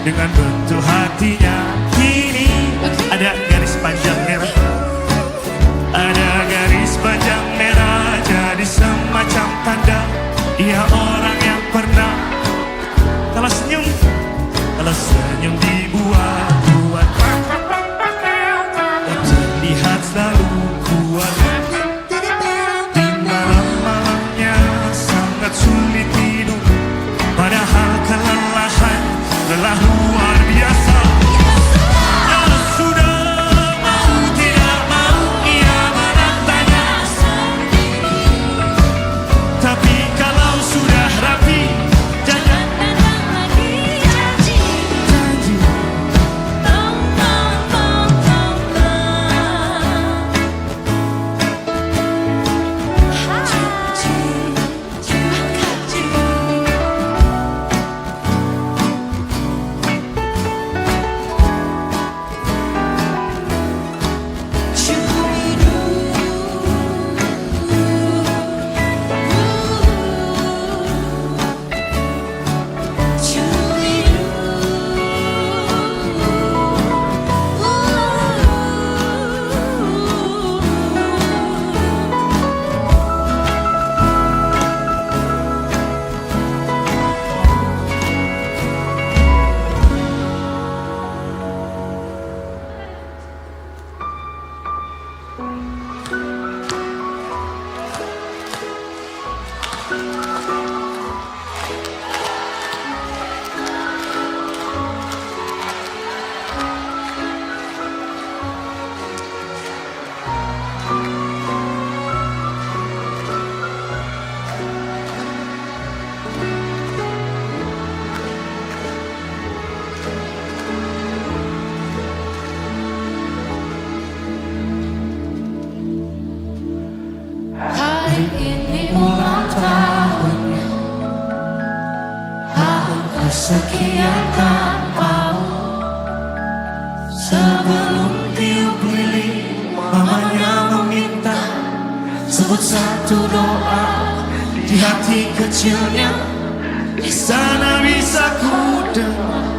dengan bentuk hatinya. Kini ada garis panjang merah, ada garis panjang merah, jadi semacam tanda ia orang yang pernah. Kalau senyum dibuat-buat, terlihat selalu kuat. Di malam-malamnya sangat sulit tidur, padahal kelelahan lelah luar biasa. Kalau sudah mau tidak mau ia menatanya sendiri, tapi kalau sudah rapi jangan datang lagi. Janji, janji. Hari ini ulang tahunnya, tahun kesekian tanpamu. Sebelum tiup lilin, mamanya meminta sebut satu doa di hati kecilnya. Di sana bisa ku dengar,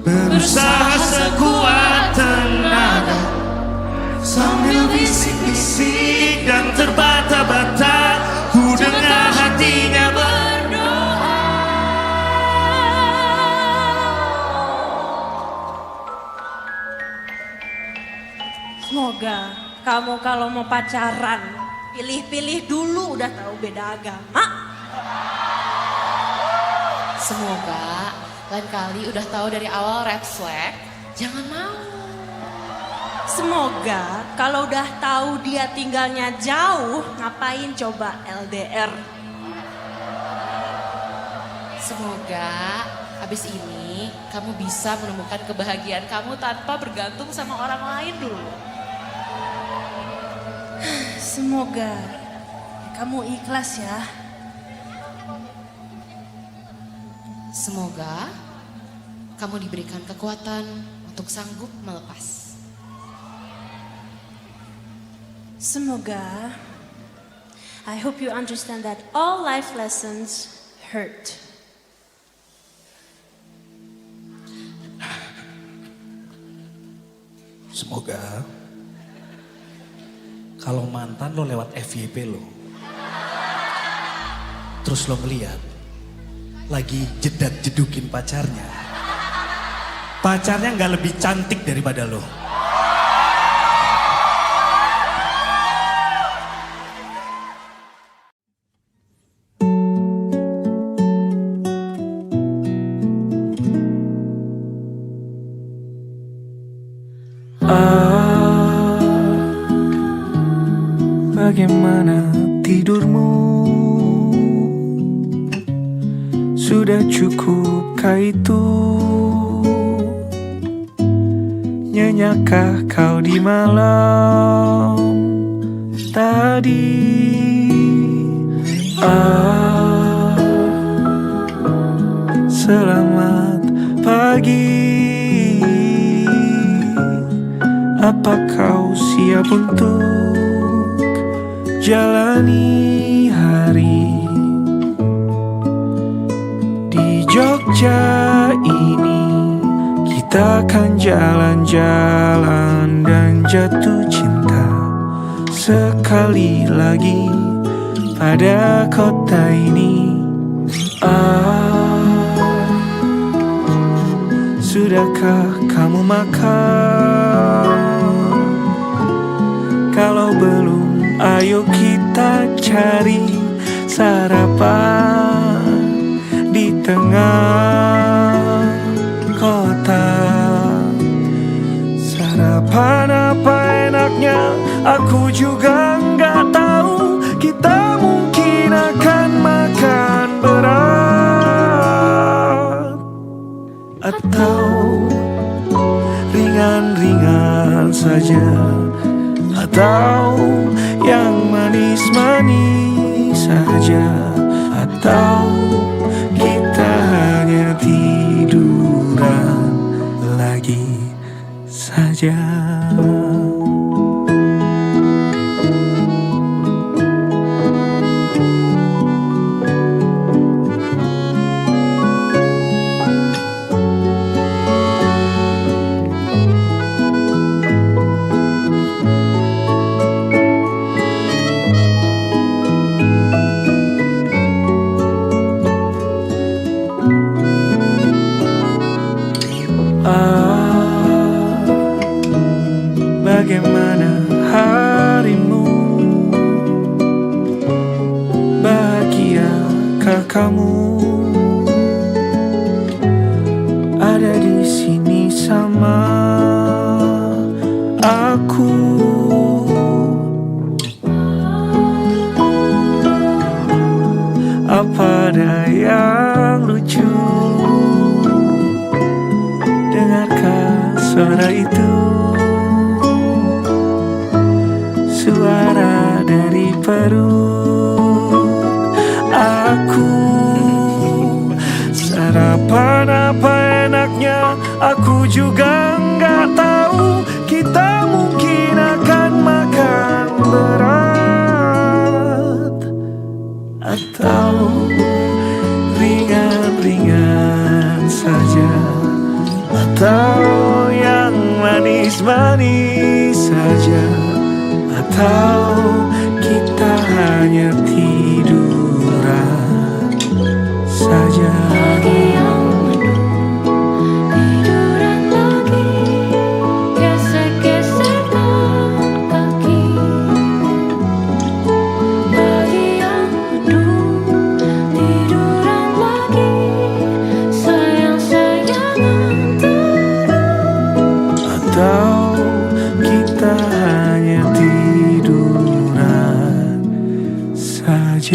berusaha sekuat tenaga, sambil bisik-bisik dan terbata-bata ku dengar hatinya berdoa. Semoga kamu kalau mau pacaran pilih-pilih dulu, udah tahu beda agama. Semoga lain kali udah tahu dari awal red flag, jangan mau. Semoga kalau udah tahu dia tinggalnya jauh, ngapain coba LDR. Semoga habis ini kamu bisa menemukan kebahagiaan kamu tanpa bergantung sama orang lain dulu. Semoga kamu ikhlas ya. Semoga kamu diberikan kekuatan untuk sanggup melepas. Semoga, I hope you understand that all life lessons hurt. Semoga kalau mantan lo lewat FYP lo, terus lo ngeliat lagi jedak-jedukin pacarnya nggak lebih cantik daripada lo. Bagaimana tidurmu? Sudah cukupkah itu? Nyenyakkah kau di malam tadi? Selamat pagi. Apa kau siap untuk jalani hari di Jogja ini? Kita akan jalan-jalan dan jatuh cinta sekali lagi pada kota ini. Sudahkah kamu makan? Kalau belum, ayo kita cari sarapan di tengah kota. Sarapan apa enaknya? Aku juga nggak tahu. Kita mungkin akan makan berat atau ringan-ringan saja, atau yang manis-manis saja, atau kita hanya tiduran lagi saja. Bagaimana harimu? Bahagiakah kamu? Ada di sini sama aku. Apa ada yang lucu? Dengarkah suara itu? Suara dari perut aku. Sarapan apa enaknya? Aku juga nggak tahu. Kita mungkin akan makan berat atau ringan-ringan saja, atau yang manis-manis saja, atau kita hanya tiduran saja. Tiduran lagi, gesek-gesek kaki. Bagi yang mendung, tiduran lagi, sayang-sayangan terus. Atau kita hanya tiduran saja.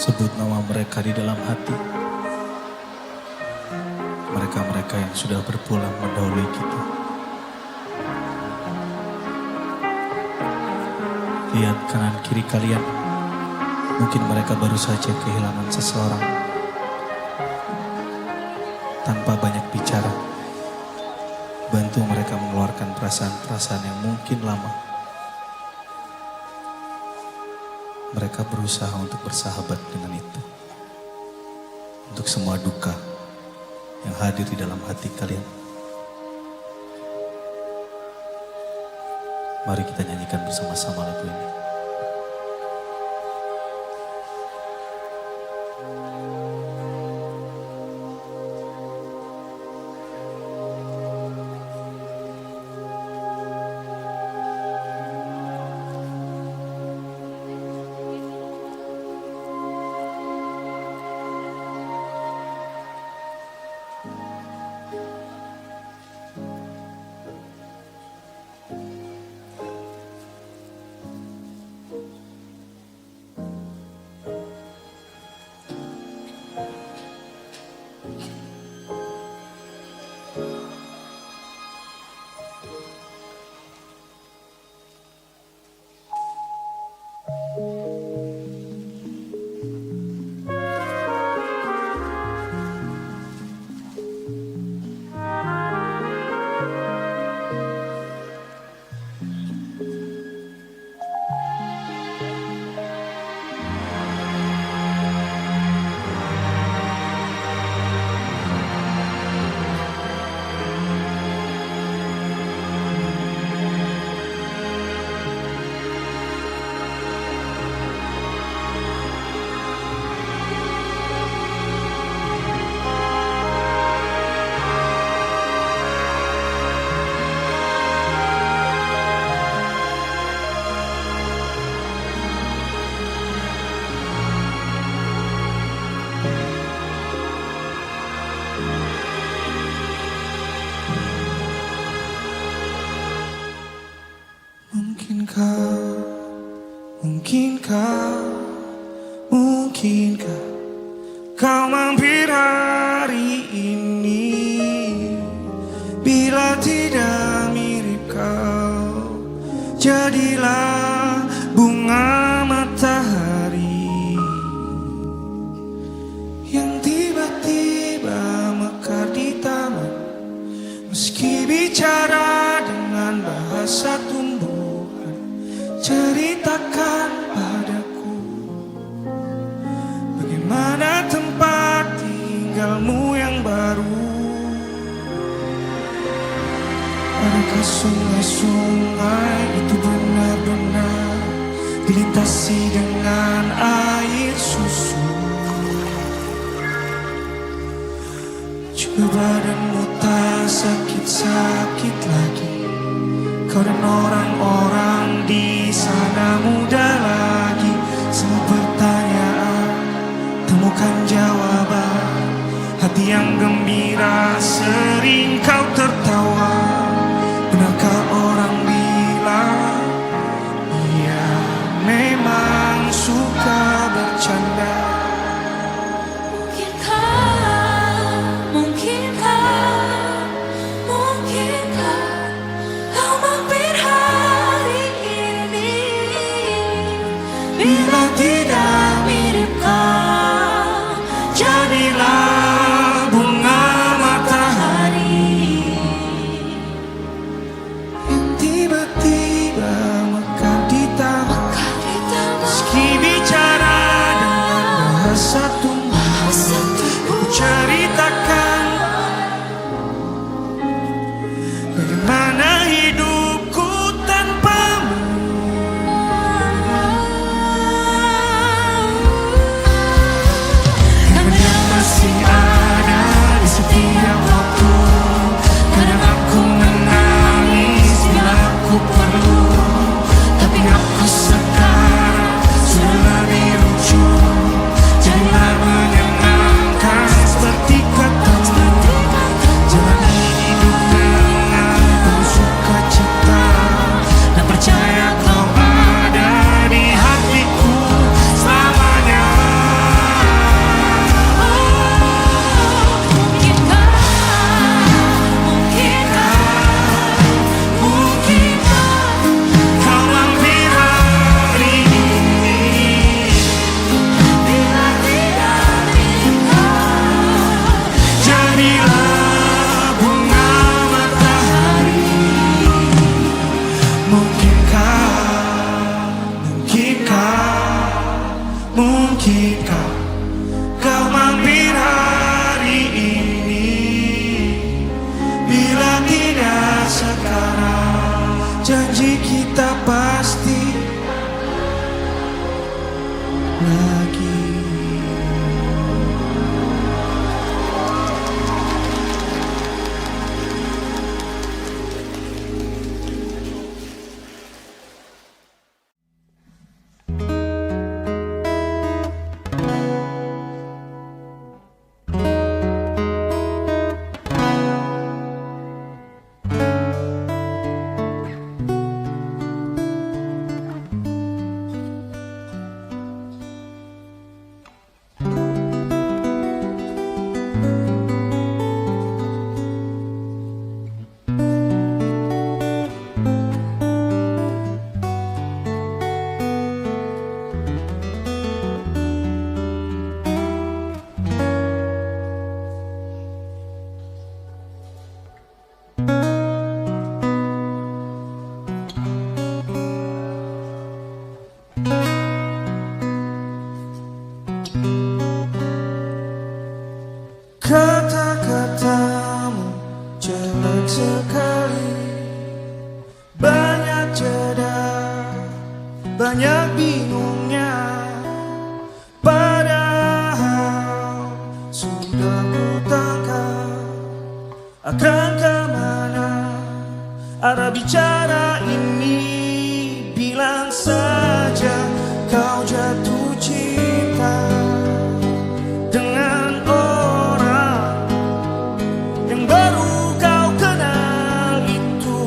Sebut nama mereka di dalam hati. Mereka-mereka yang sudah berpulang mendahului kita. Lihat kanan kiri kalian. Mungkin mereka baru saja kehilangan seseorang. Tanpa banyak bicara, bantu mereka mengeluarkan perasaan-perasaan yang mungkin lama. Mereka berusaha untuk bersahabat dengan itu. Untuk semua duka yang hadir di dalam hati kalian. Mari kita nyanyikan bersama-sama lagu ini. Mungkinkah kau mampir hari ini? Bila tidak mirip kau, jadilah bunga matahari yang tiba-tiba mekar di taman. Meski bicara dengan bahasa tumbuhan, ceritakan padaku bagaimana tempat tinggalmu yang baru. Adakah sungai-sungai itu benar-benar dilintasi dengan air susu? Juga badanmu tak sakit-sakit lagi. Kau dan orang-orang di sana muda lagi. Semua pertanyaan temukan jawaban. Hati yang gembira sering kau tertawa. Benarkah orang bilang ia memang suka bercanda? Mungkinkah kau mampir hari ini? Bila tidak mirip kau, jadilah bunga matahari sekali, banyak jeda, banyak bingungnya. Padahal sudah ku tangkap akan kemana arah bicara ini. Bilang saja kau jatuh cinta dengan orang yang baru kau kenal, itu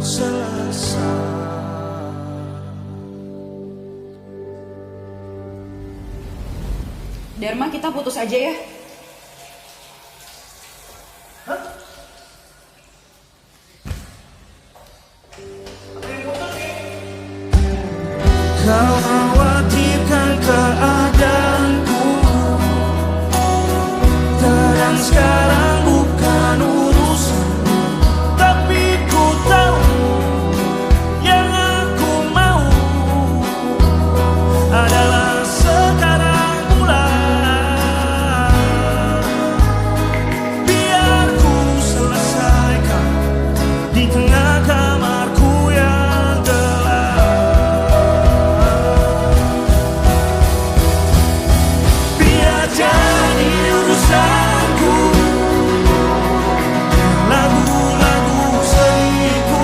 selesai. Dharma, kita putus aja ya. Kau khawatirkan keadaanku, kadang sekarang bukan urusan, tapi ku tahu yang aku mau adalah sekarang mulai. Biar ku selesaikan di tengah kamarku yang gelap. Biar jadi urusanku lagu-lagu seniku.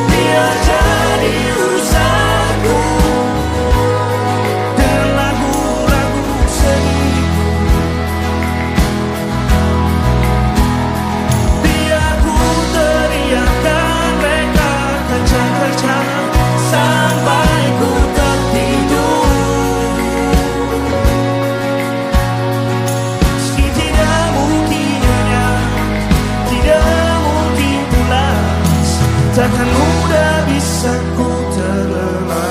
Biar jadi urusanku dengan lagu-lagu seniku. Biar ku teriakkan mereka kencang-kencang sampai ku tertidur. Meski tidak mungkin nyenyak, tidak mungkin pulas, takkan mudah bisa ku terlena.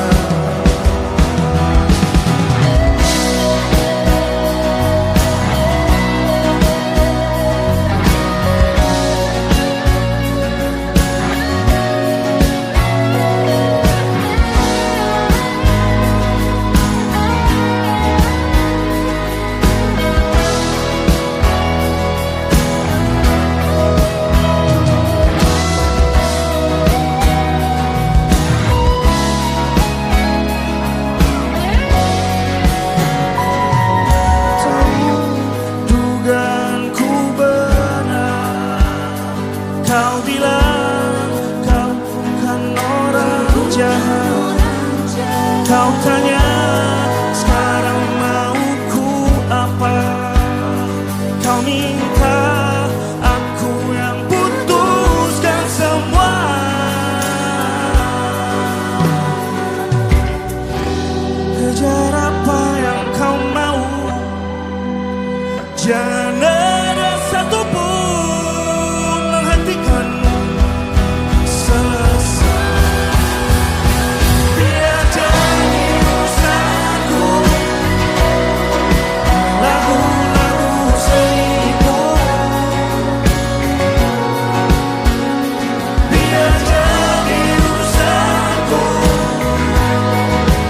Dugaanku benar, kau bilang kau bukan orang jahat. Kau tanya sekarang mauku apa, kau minta aku yang putuskan semua. Kejar apa yang kau mau, jangan ada satupun menghentikanmu. Selesai. Biar jadi urusanku lagu-lagu seniku. Biar jadi urusanku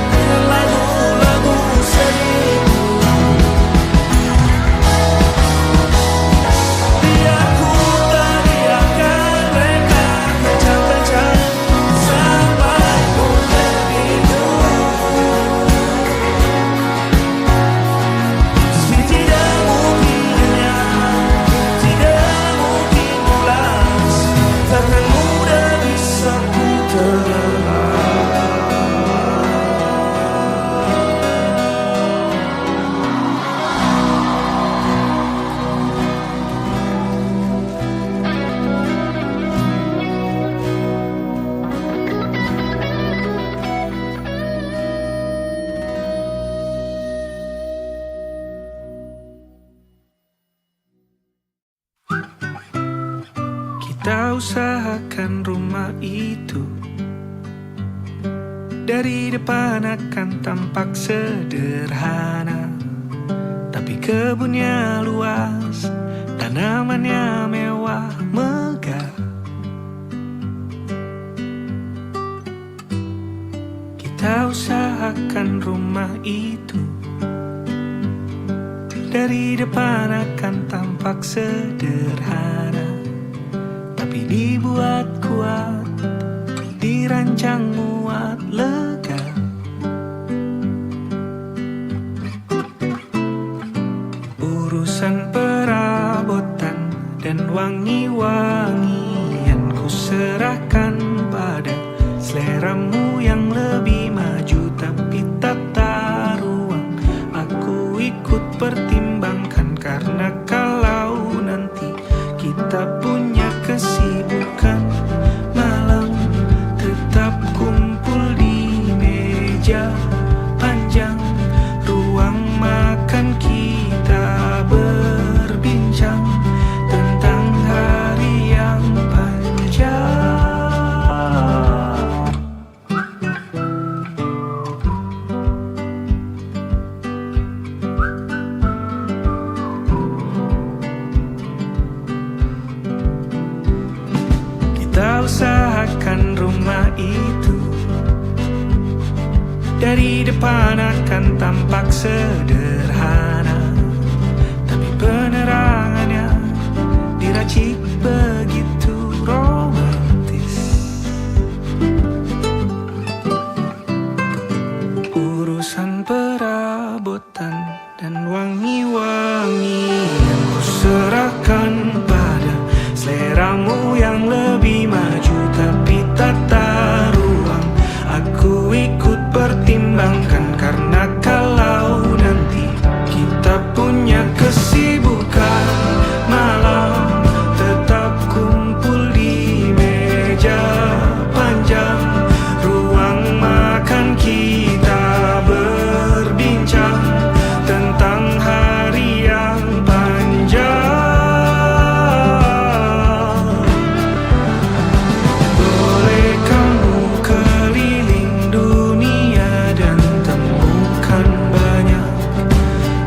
dengan lagu-lagu seniku. Biar ku teriakkan mereka kencang-kencang sampai ku tertidur. Meski tidak mungkin nyenyak, tidak mungkin pulas, takkan mudah bisa ku terlena. Kita usahakan rumah itu dari depan akan tampak sederhana, tapi kebunnya luas, tanamannya mewah megah. Kita usahakan rumah itu Dari depan akan tampak sederhana, tapi dibuat kuat, dirancang muat lega. Urusan perabotan dan wangi-wangian ku serahkan pada seleramu yang lebih maju, tapi tata ruang aku ikut pertimbangkan, karena kalau nanti kita punya kesibukan, malam tetap kumpul di meja panjang, ruang makan kita berbincang tentang hari yang panjang. Kita usahakan rumah itu dari depan akan tampak sederhana, tapi penerangannya diracik begitu romantis. Urusan perabotan dan wangi-wangian ku serahkan pada seleramu yang lebih maju, tapi tata ruang aku ikut pertimbangkan, karena kalau nanti kita punya kesibukan, malam tetap kumpul di meja panjang, ruang makan kita berbincang tentang hari yang panjang. Boleh kamu keliling dunia dan temukan banyak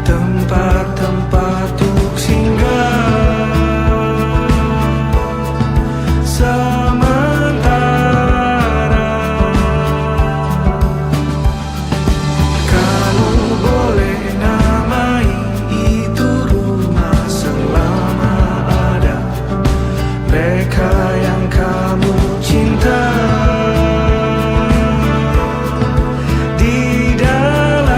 tempat-tempat untuk singgah. Sementara kamu boleh namai itu rumah selama ada mereka yang kamu cinta di dalamnya.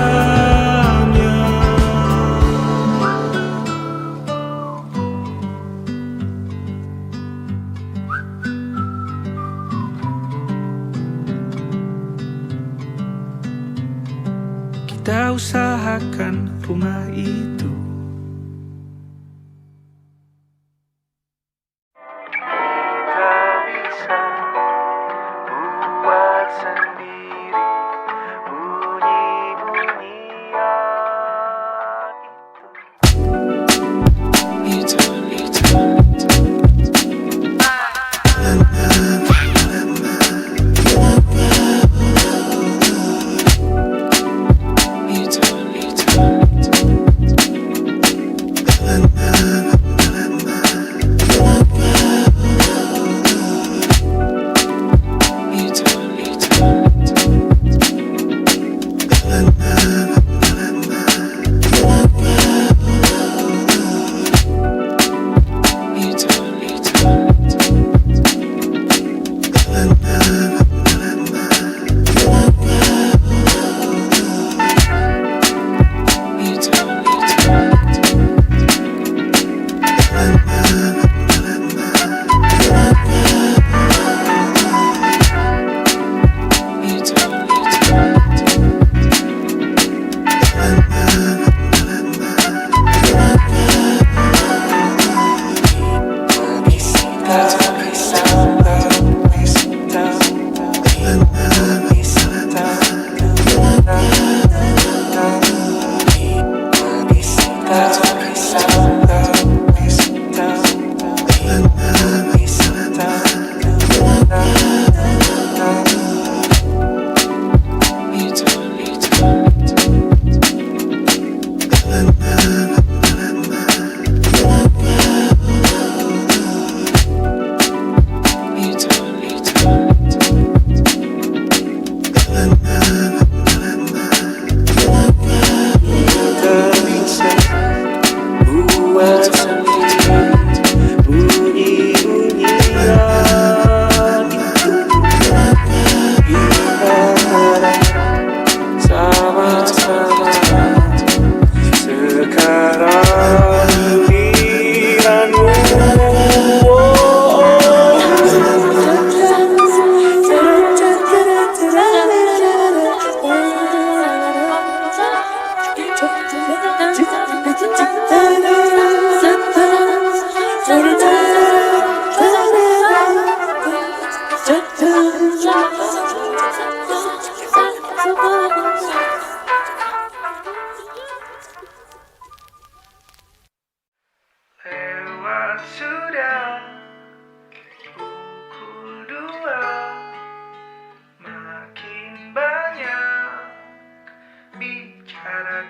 Kita usahakan rumah itu. Kita bisa buat sendiri bunyi-bunyian itu.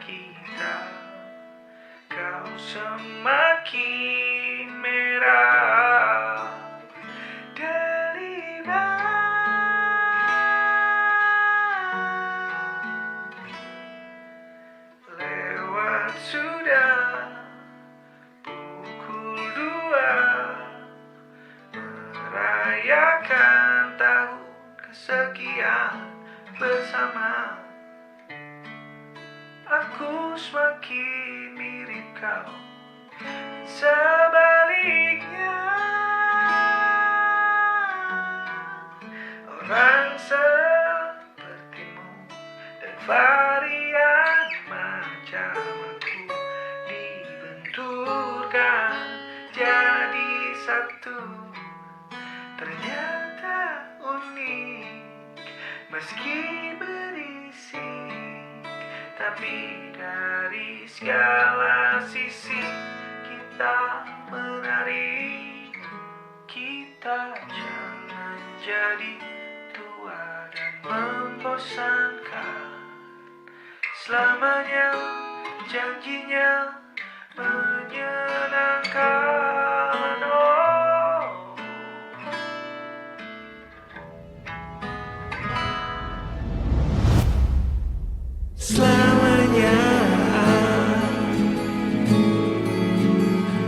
kita, kau semakin merah. Lewat sudah pukul 2, merayakan tahun kesekian bersama. Aku semakin mirip kau, sebaliknya orang sepertimu dan varian macam aku dibenturkan jadi satu. Ternyata unik meski berisik, tapi dari segala sisi kita menarik. Kita jangan jadi tua dan membosankan. Selamanya janjinya menyenangkan. Oh. Selamanya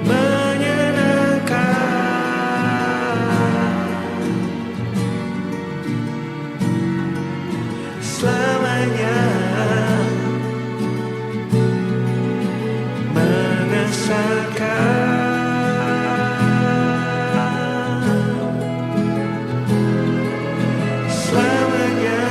menyenangkan. Selamanya mengesankan. Selamanya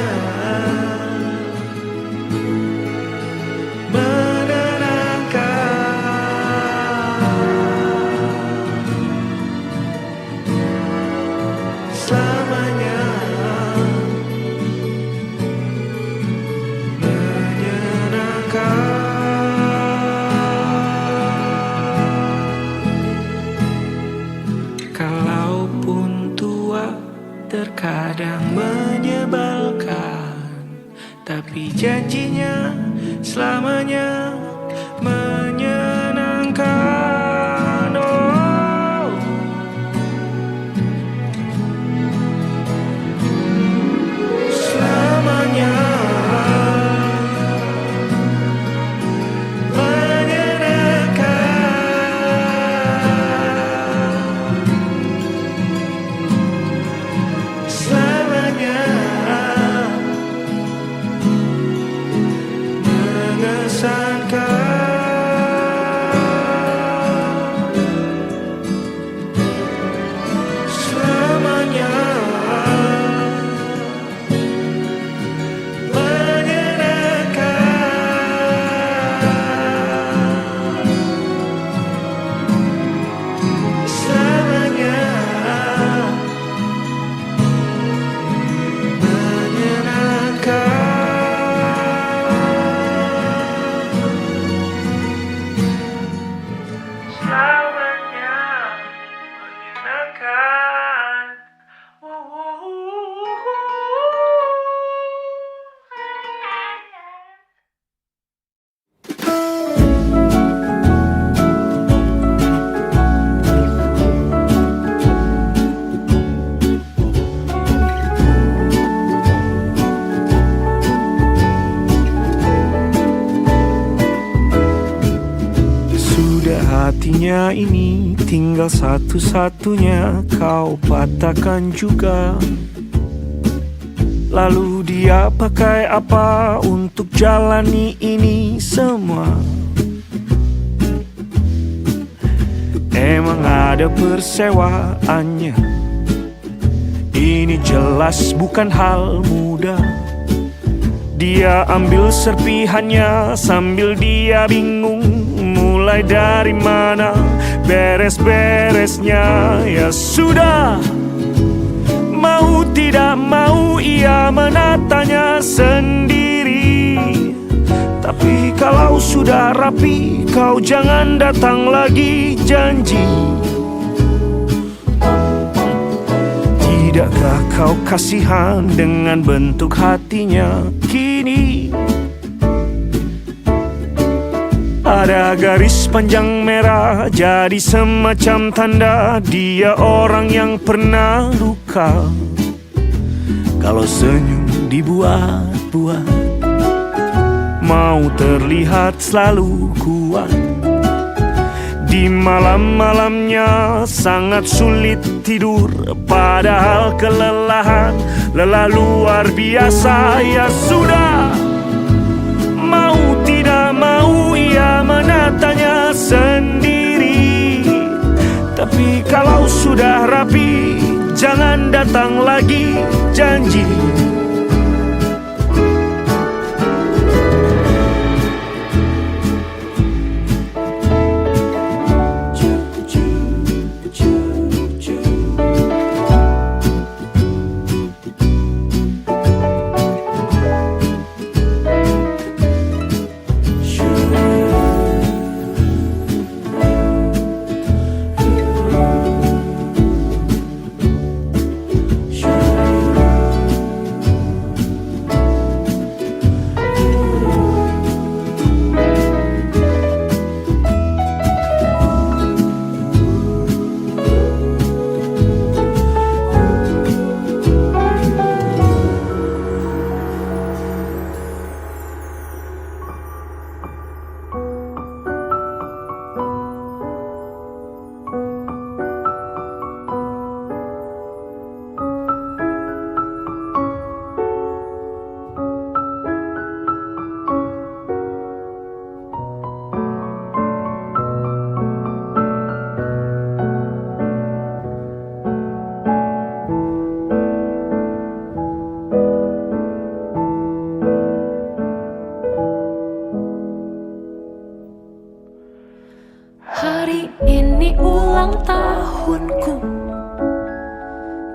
selamanya menyenangkan. Kalaupun tua terkadang menyebalkan, tapi janjinya selamanya menyenangkan. Oh. Selamanya menyenangkan. Selamanya mengesankan. Selamanya menyenangkan. Selamanya selamanya menyenangkan. Wow, wow, sudah hatinya ini tinggal satu-satunya kau patahkan juga. Lalu dia pakai apa untuk jalani ini semua? Emang ada persewaannya? Ini jelas bukan hal mudah. Dia ambil serpihannya sambil dia bingung mulai dari mana beres-beresnya. Ya sudah, mau tidak mau ia menatanya sendiri. Tapi kalau sudah rapi, kau jangan datang lagi, janji. Tidakkah kau kasihan dengan bentuk hatinya kini? Ada garis panjang merah jadi semacam tanda dia orang yang pernah luka. Kalau senyum dibuat-buat, mau terlihat selalu kuat. Di malam-malamnya sangat sulit tidur, padahal kelelahan lelah luar biasa. Ya sudah, mau tidak mau ia menatanya sendiri. Tapi kalau sudah rapi, jangan datang lagi, janji. Hari ini ulang tahunku,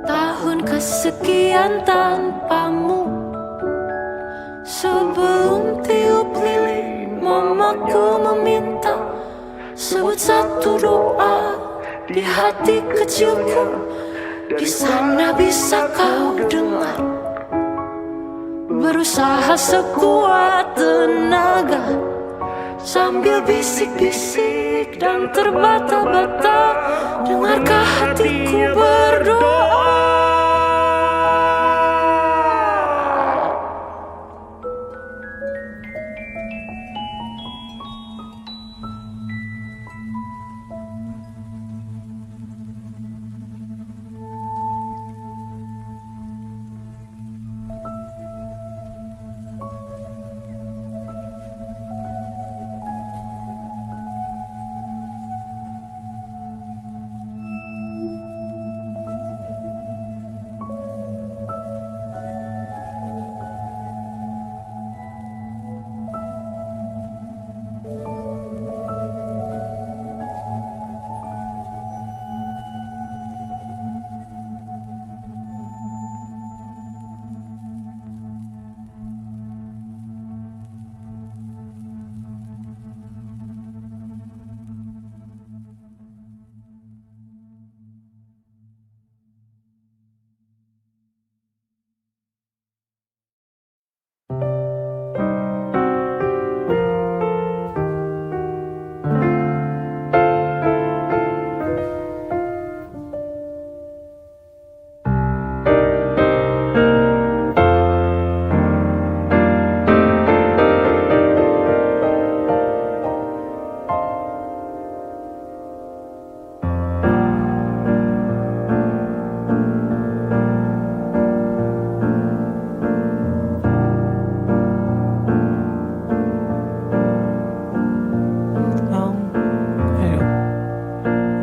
tahun kesekian tanpamu. Sebelum tiup lilin, mamaku meminta sebut satu doa di hati kecilku. Di sana bisa kau dengar, berusaha sekuat tenaga sambil bisik-bisik dan terbata-bata. Dengarkah hatiku berdoa?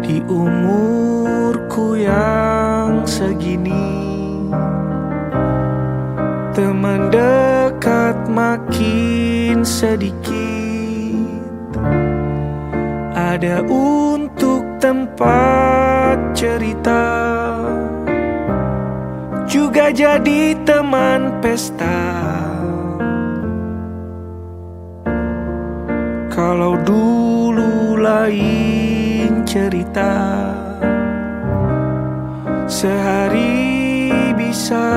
Di umurku yang segini, teman dekat makin sedikit. Ada untuk tempat cerita, juga jadi teman pesta. Kalau dulu lain cerita, sehari bisa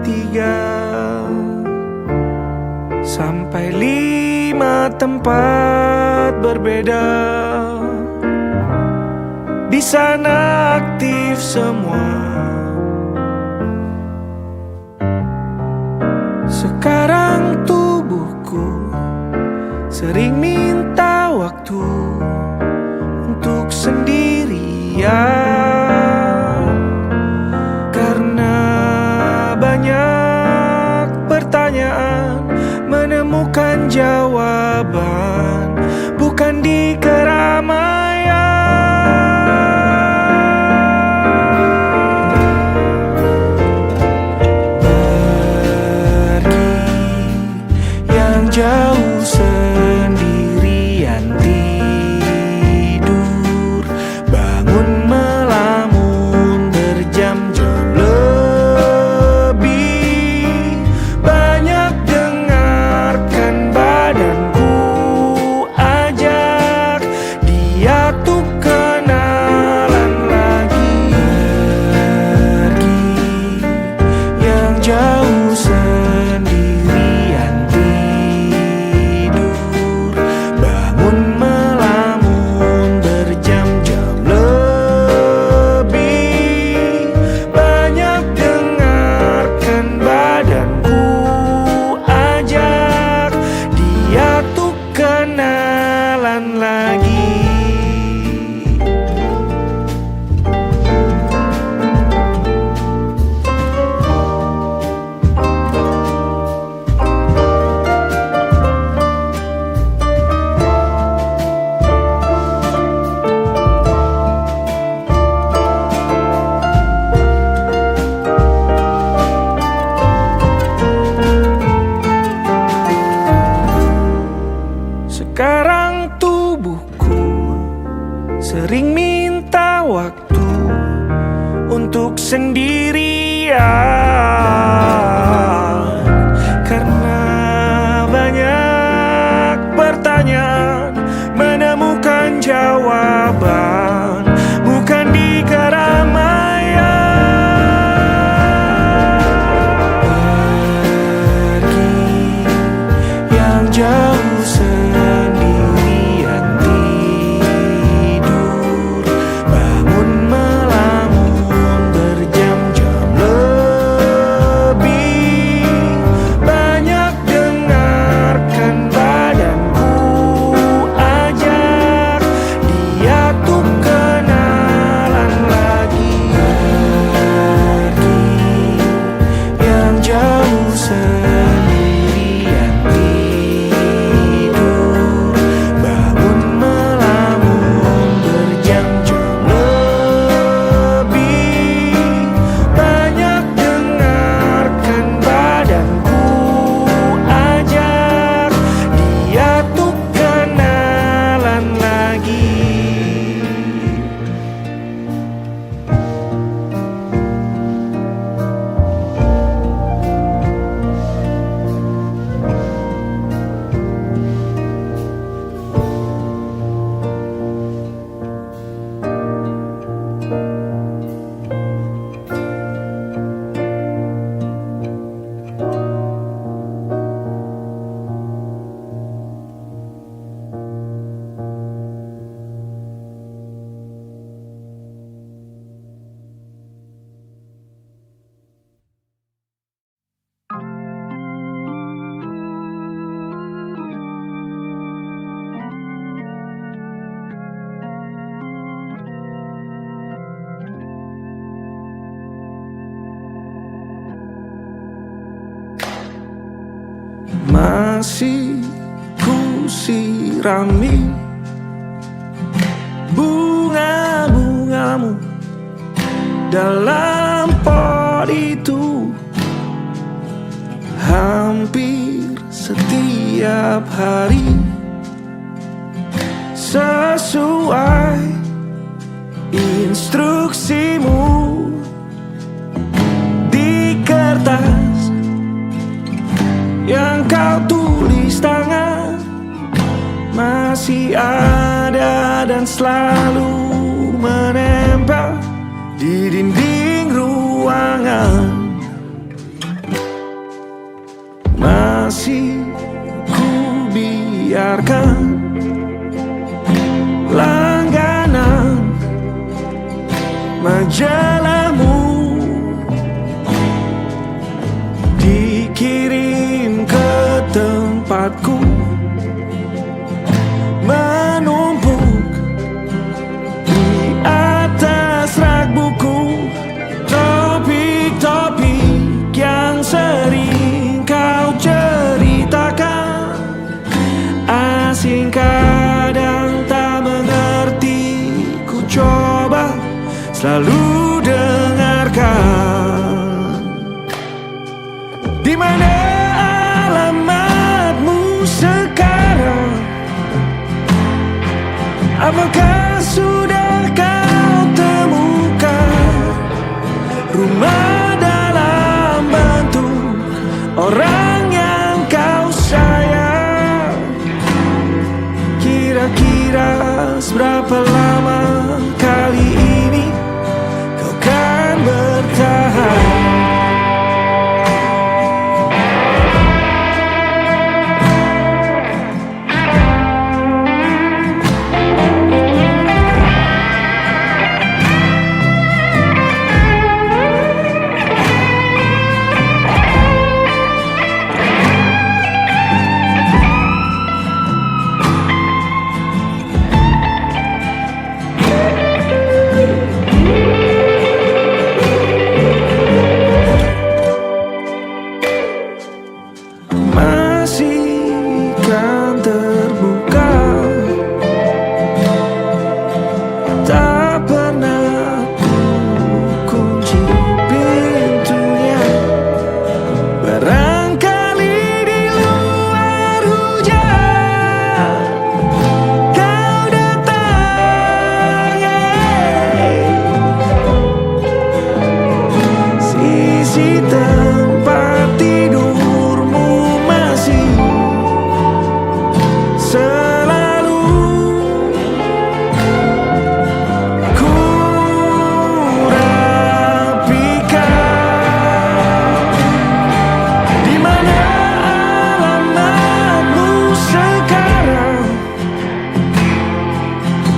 3, sampai 5 tempat berbeda. Di sana aktif semua. Sekarang tubuhku sering minta waktu untuk sendirian, karena banyak pertanyaan menemukan jawaban bukan di keramaian. Jauh sendirian, tidur, bangun melamun berjam-jam lebih. Banyak dengarkan badanku ajak dia tuh kenalan lagi. Pergi yang jauh sendirian, sekarang tubuhku sering minta waktu untuk sendirian, karena banyak pertanyaan menemukan jawaban bukan di keramaian. Pergi yang jauh masih ku sirami bunga-bungamu dalam pot itu. Hampir setiap hari sesuai instruksimu di kertas yang kau tulis tangan. Masih ada dan selalu menempel di dinding ruangan. Masih biarkan langganan majalahmu dikirim ke tempatku, menumpuk di atas rak buku, topik-topik yang sering kau ceritakan. Asing kadang tak mengerti, ku coba selalu dengarkan. Di mana alamatmu sekarang? Apakah sudah kau temukan rumah dalam bentuk orang yang kau sayang? Kira-kira seberapa lama kali ini kau kan bertahan?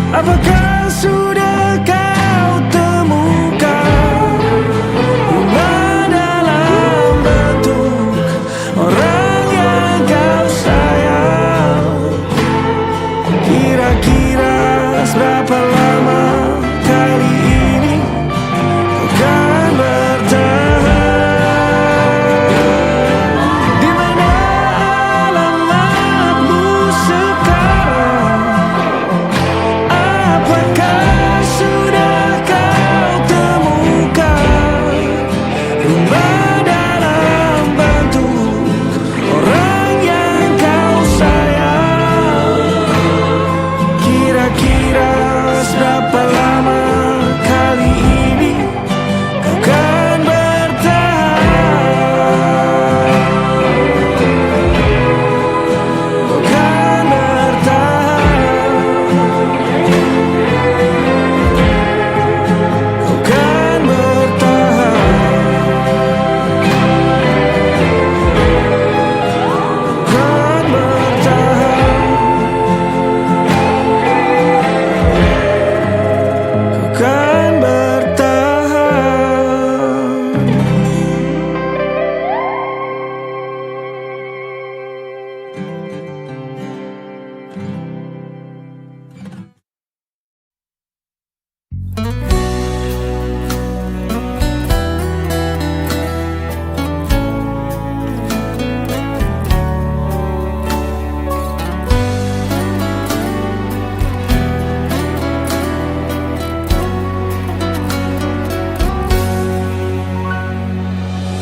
Apakah sudah kau temukan rumah dalam bentuk orang yang kau sayang? Kira-kira seberapa lama kali ini kau kan bertahan? Di mana alamatmu sekarang? Apakah sudah kau temukan rumah dalam bentuk orang yang kau sayang? Kira-kira seberapa lama kali ini kau kan bertahan? Kau kan bertahan? Kau kan bertahan? Kan bertahan? Kau kan bertahan?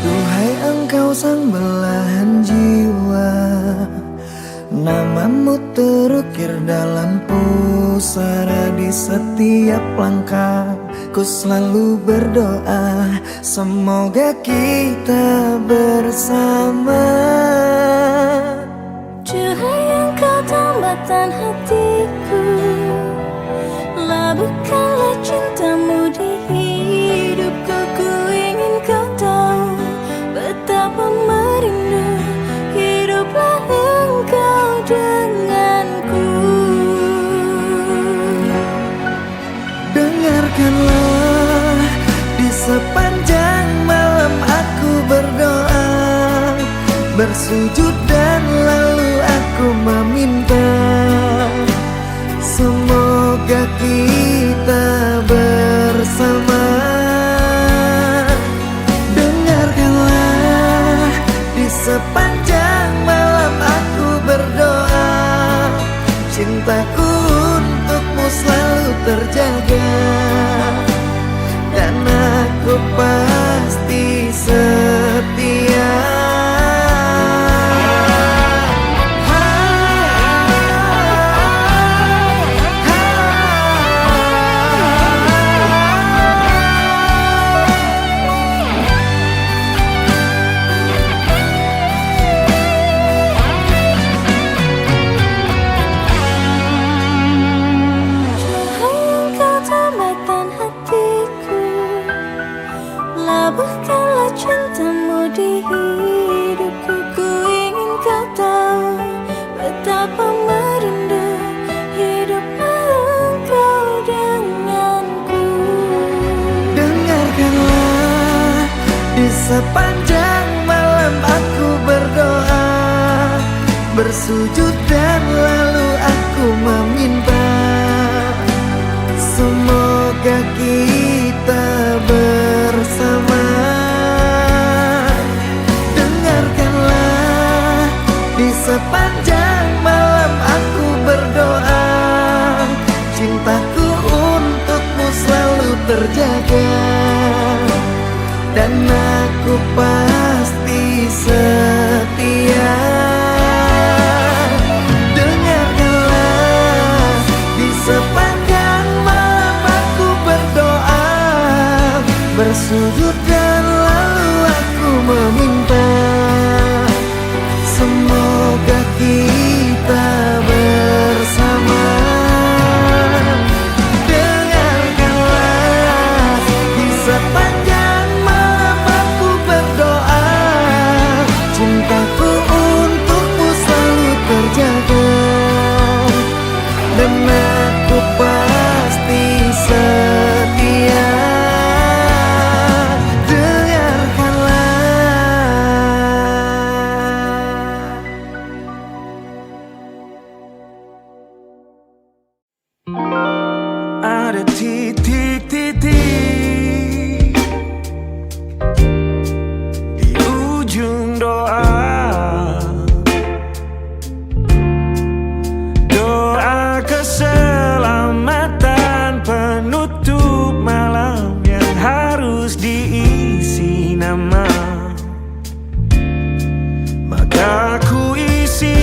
Duhai engkau sang belahan jiwa, namamu terukir dalam pusara di setiap langkah. Ku selalu berdoa, semoga kita bersama. Cahaya engkau tambatan hatiku, labuhkanlah cintamu di hidupku. Ku ingin kau tahu betapa merindu hiduplah engkau dengan bersujud dan lalu aku meminta, semoga kita bersama. Dengarkanlah, di sepanjang malam aku berdoa, cintaku untukmu selalu terjaga, dan aku pasti setia. Labuhkanlah cintamu di hidupku. Ku ingin kau tahu betapa merindu hiduplah engkau denganku. Dengarkanlah, di sepanjang malam aku berdoa, bersujud dan lalu aku meminta, semoga kita bersama. Dengarkanlah, di sepanjang malam aku berdoa, cintaku untukmu selalu terjaga, dan aku pasti setia. Dengarkanlah, di sepanjang malam aku berdoa, bersujud dan lalu aku meminta, semoga kita bersama. Dengarkanlah, di sepanjang malam aku berdoa, cintaku untukmu selalu terjaga, dan aku pasti setia. Ada titik-titik di ujung doa, doa keselamatan penutup malam yang harus diisi nama. Maka ku isi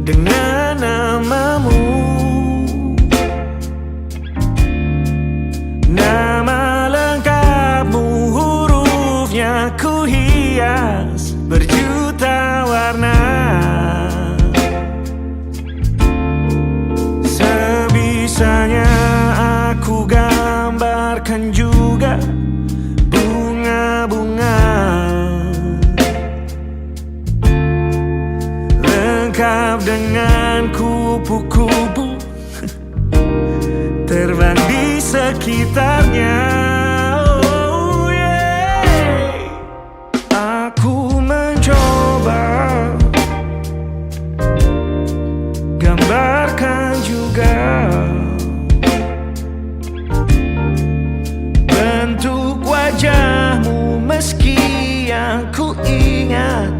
dengan namamu, nama lengkapmu, hurufnya ku hias berjuta warna. Sebisanya aku gambarkan juga bunga-bunga, lengkap dengan kupu-kupu terbang di sekitarnya. Oh yeah. Aku mencoba gambarkan juga bentuk wajahmu, meski yang ku ingat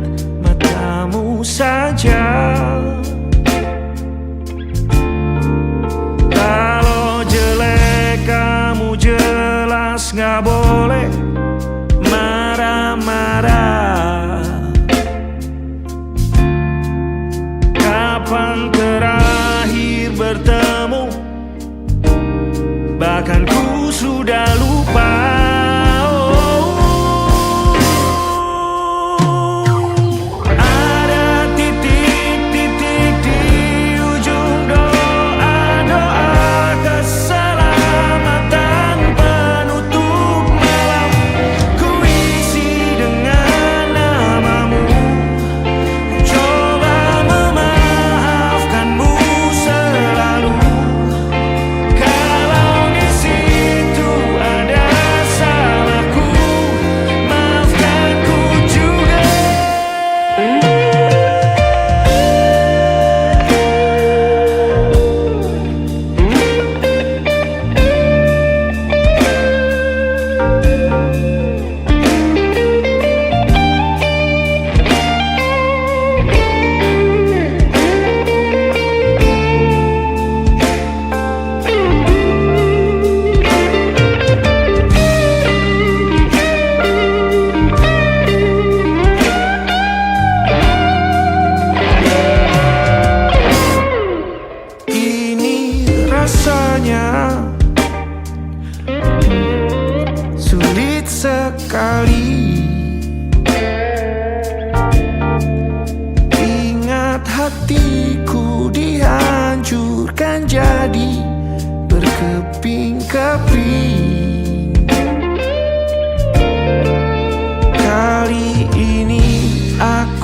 matamu saja. Kalau jelek kamu jelas gak boleh marah-marah. Kapan terakhir bertemu, bahkan ku sudah lupa. Ada titik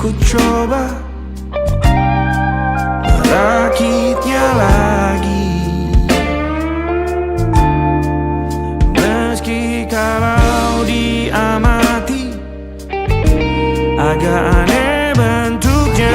ku coba merakitnya lagi. Meski kalau diamati agak aneh bentuknya.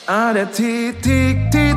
Ada titik-titik.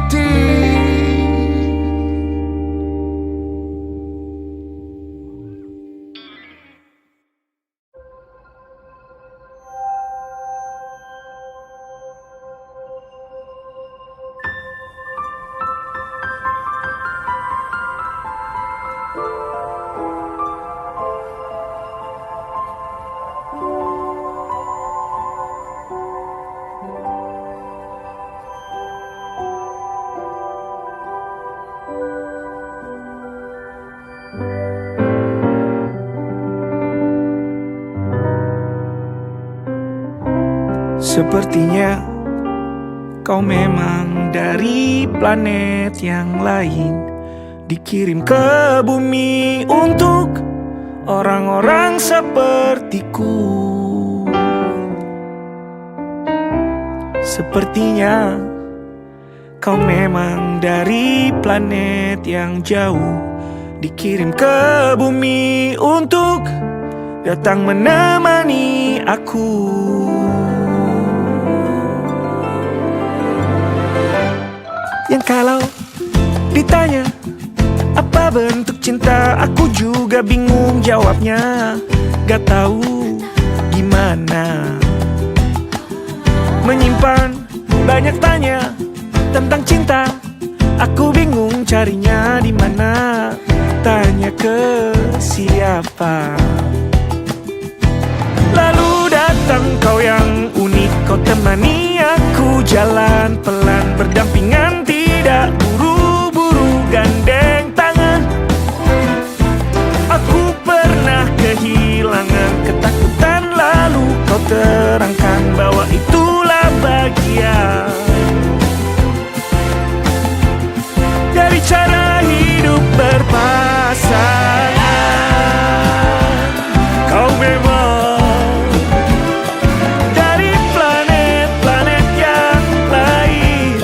Sepertinya kau memang dari planet yang lain, dikirim ke bumi untuk orang-orang sepertiku. Sepertinya kau memang dari planet yang jauh, dikirim ke bumi untuk datang menemani aku. Yang kalau ditanya apa bentuk cinta, aku juga bingung jawabnya. Gak tahu gimana menyimpan banyak tanya tentang cinta. Aku bingung carinya di mana. Tanya ke siapa? Lalu datang kau yang unik, kau temani aku jalan pelan berdampingan, tidak buru-buru gandeng tangan. Aku pernah kehilangan ketakutan, lalu kau terangkan bahwa itulah bagian dari cara hidup berpasangan. Kau memang dari planet-planet yang lain.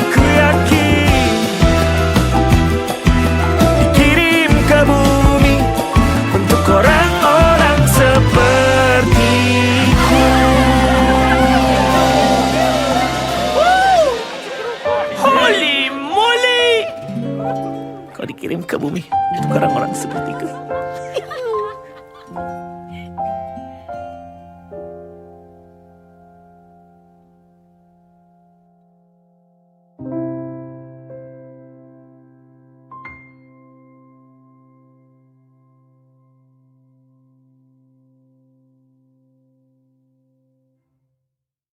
Ku yakin dikirim ke bumi untuk orang-orang sepertiku. Holy moly! Kau dikirim ke bumi untuk orang-orang sepertiku.